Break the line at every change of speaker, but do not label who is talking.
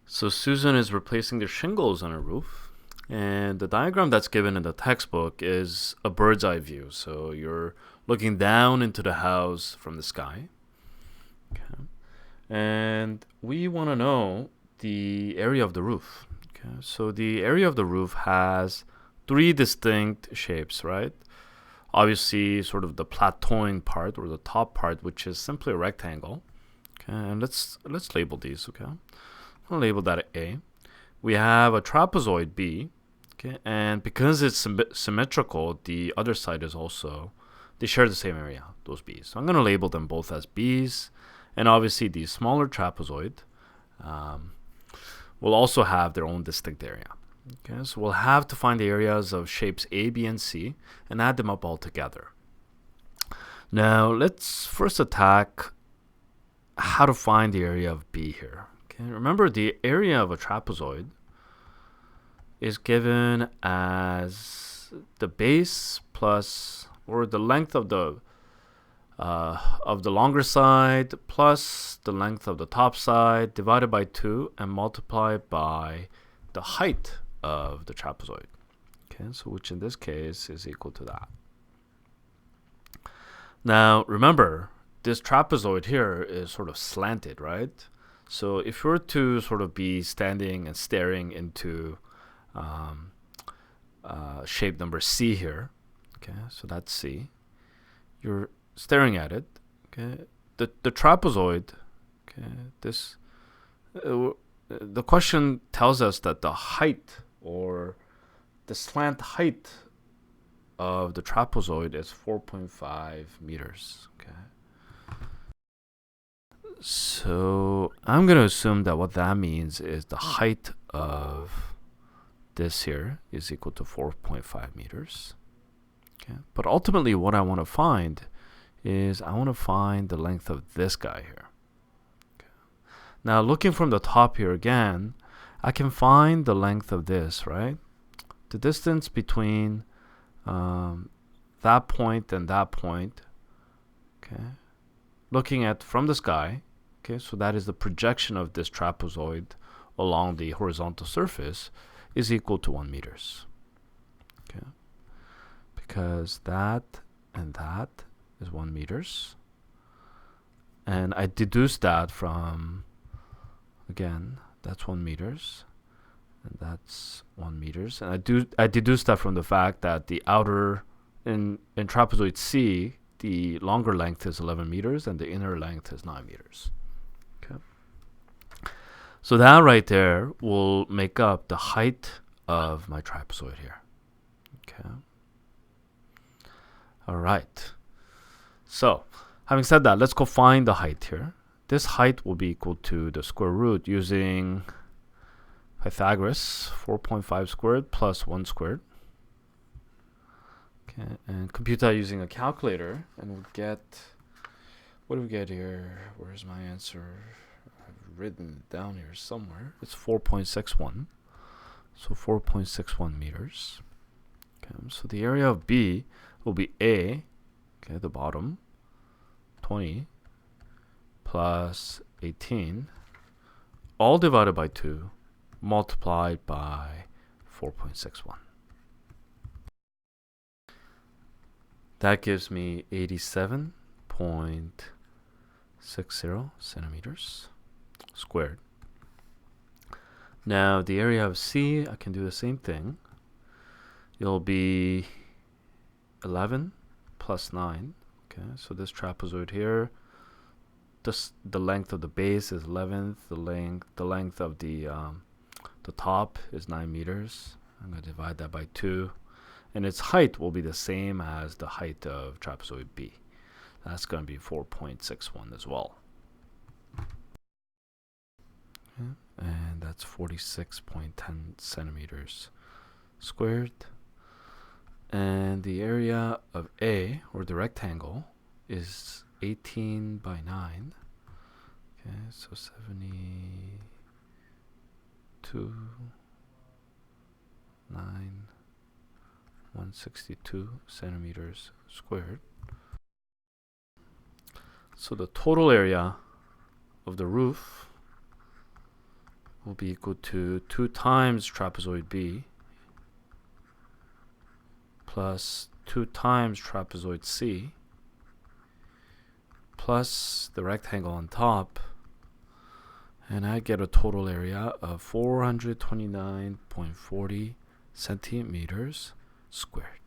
So Susan is replacing the shingles on her roof, and the diagram that's given in the textbook is a bird's eye view. So you're looking down into the house from the sky. Okay. And we want to know the area of the roof. Okay. So the area of the roof has three distinct shapes, right? Obviously, sort of the plateauing part or the top part, which is simply a rectangle. Okay, and let's label these. Okay, I'll label that A. We have a trapezoid B. Okay, and because it's symmetrical, the other side is also, they share the same area, those B's. So I'm going to label them both as B's, and obviously the smaller trapezoid will also have their own distinct area. Okay, so we'll have to find the areas of shapes A, B, and C and add them up all together. Now let's first attack how to find the area of B here. Okay, remember the area of a trapezoid is given as the base plus, or the length of the longer side plus the length of the top side divided by 2 and multiplied by the height of the trapezoid. Okay, so which in this case is equal to that. Now remember, this trapezoid here is sort of slanted, right? So if you were to sort of be standing and staring into shape number C here, okay, so that's C. You're staring at it, okay. The trapezoid, okay, this the question tells us that the height or the slant height of the trapezoid is 4.5 meters. Okay. So I'm going to assume that what that means is the height of this here is equal to 4.5 meters. Okay. But ultimately what I want to find is I want to find the length of this guy here. Okay. Now looking from the top here again, I can find the length of this, right? The distance between that point and that point, okay, looking at from the sky, okay, so that is the projection of this trapezoid along the horizontal surface, is equal to 1 meters. Okay, because that and that is 1 meters, and I deduce that from, again, that's 1 meters, and that's 1 meters, and I deduce that from the fact that the outer in trapezoid C, the longer length is 11 meters and the inner length is 9 meters. Okay, so that right there will make up the height of my trapezoid here. Okay, all right, so having said that, let's go find the height here. This height will be equal to the square root using Pythagoras, 4.5 squared plus 1 squared. Okay, and compute that using a calculator, and we'll get, what do we get here? Where's my answer? I've written it down here somewhere. It's 4.61. So 4.61 meters. Okay, so the area of B will be A, okay, the bottom, 20 plus 18, all divided by 2, multiplied by 4.61. That gives me 87.60 centimeters squared. Now the area of C, I can do the same thing. It'll be 11 plus 9. Okay, so this trapezoid here, the length of the base is 11. The length of the top is 9 meters. I'm going to divide that by 2. And its height will be the same as the height of trapezoid B. That's going to be 4.61 as well. Okay. And that's 46.10 centimeters squared. And the area of A, or the rectangle, is 18 by 9. Okay, so 72, 9, 162 centimeters squared. So the total area of the roof will be equal to 2 times trapezoid B plus 2 times trapezoid C plus the rectangle on top, and I get a total area of 429.40 centimeters squared.